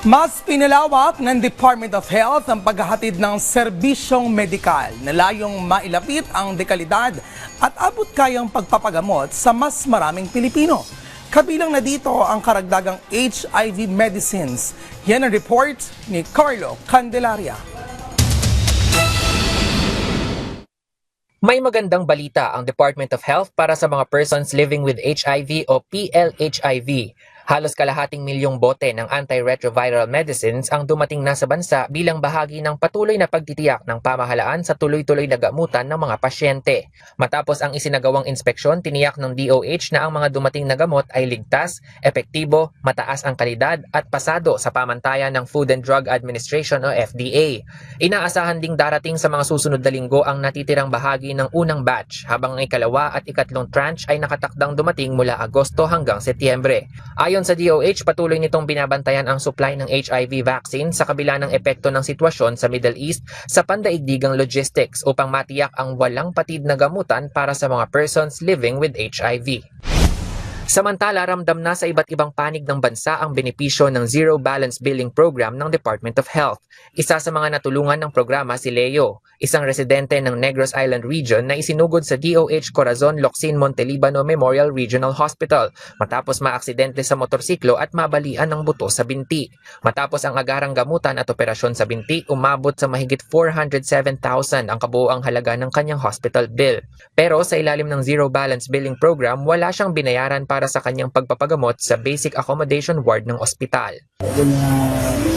Mas pinalawak ng Department of Health ang paghahatid ng serbisyong medikal na layong mailapit ang dekalidad at abot kayang pagpapagamot sa mas maraming Pilipino. Kabilang na dito ang karagdagang HIV medicines. Yan ang report ni Carlo Candelaria. May magandang balita ang Department of Health para sa mga persons living with HIV o PLHIV. Halos kalahating milyong bote ng antiretroviral medicines ang dumating na sa bansa bilang bahagi ng patuloy na pagtitiyak ng pamahalaan sa tuloy-tuloy na gamutan ng mga pasyente. Matapos ang isinagawang inspeksyon, tiniyak ng DOH na ang mga dumating na gamot ay ligtas, epektibo, mataas ang kalidad at pasado sa pamantayan ng Food and Drug Administration o FDA. Inaasahan ding darating sa mga susunod na linggo ang natitirang bahagi ng unang batch, habang ang ikalawa at ikatlong tranche ay nakatakdang dumating mula Agosto hanggang Setyembre. Ayon sa DOH, patuloy nitong binabantayan ang supply ng HIV vaccine sa kabila ng epekto ng sitwasyon sa Middle East sa pandaigdigang logistics upang matiyak ang walang patid na gamutan para sa mga persons living with HIV. Samantala, ramdam na sa iba't ibang panig ng bansa ang benepisyo ng Zero Balance Billing Program ng Department of Health. Isa sa mga natulungan ng programa si Leo, isang residente ng Negros Island Region na isinugod sa DOH Corazon Locsin Montelibano Memorial Regional Hospital matapos maaksidente sa motorsiklo at mabalian ng buto sa binti. Matapos ang agarang gamutan at operasyon sa binti, umabot sa mahigit 407,000 ang kabuuang halaga ng kanyang hospital bill. Pero sa ilalim ng Zero Balance Billing Program, wala siyang binayaran para sa kanyang pagpapagamot sa basic accommodation ward ng ospital.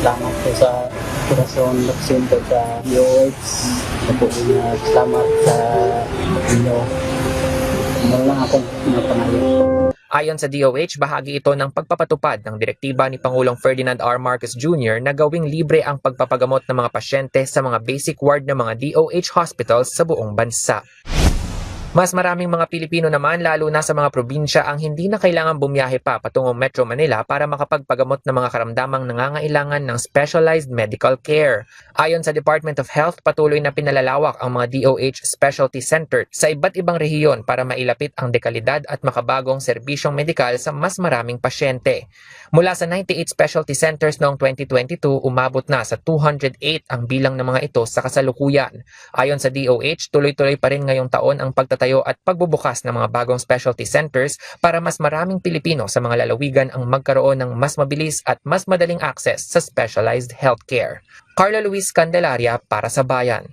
Salamat po sa Corazon Locsin po sa DOH. Salamat sa inyo. Meron lang akong pinapangayon. Ayon sa DOH, bahagi ito ng pagpapatupad ng direktiba ni Pangulong Ferdinand R. Marcos Jr. na gawing libre ang pagpapagamot ng mga pasyente sa mga basic ward ng mga DOH hospitals sa buong bansa. Mas maraming mga Pilipino naman, lalo na sa mga probinsya, ang hindi na kailangan bumiyahe pa patungong Metro Manila para makapagpagamot ng mga karamdamang nangangailangan ng specialized medical care. Ayon sa Department of Health, patuloy na pinalalawak ang mga DOH Specialty Center sa iba't ibang rehiyon para mailapit ang dekalidad at makabagong serbisyong medikal sa mas maraming pasyente. Mula sa 98 specialty centers noong 2022, umabot na sa 208 ang bilang ng mga ito sa kasalukuyan. Ayon sa DOH, tuloy-tuloy pa rin ngayong taon ang pagtatayo at pagbubukas ng mga bagong specialty centers para mas maraming Pilipino sa mga lalawigan ang magkaroon ng mas mabilis at mas madaling access sa specialized healthcare. Carlo Luis Candelaria para sa Bayan.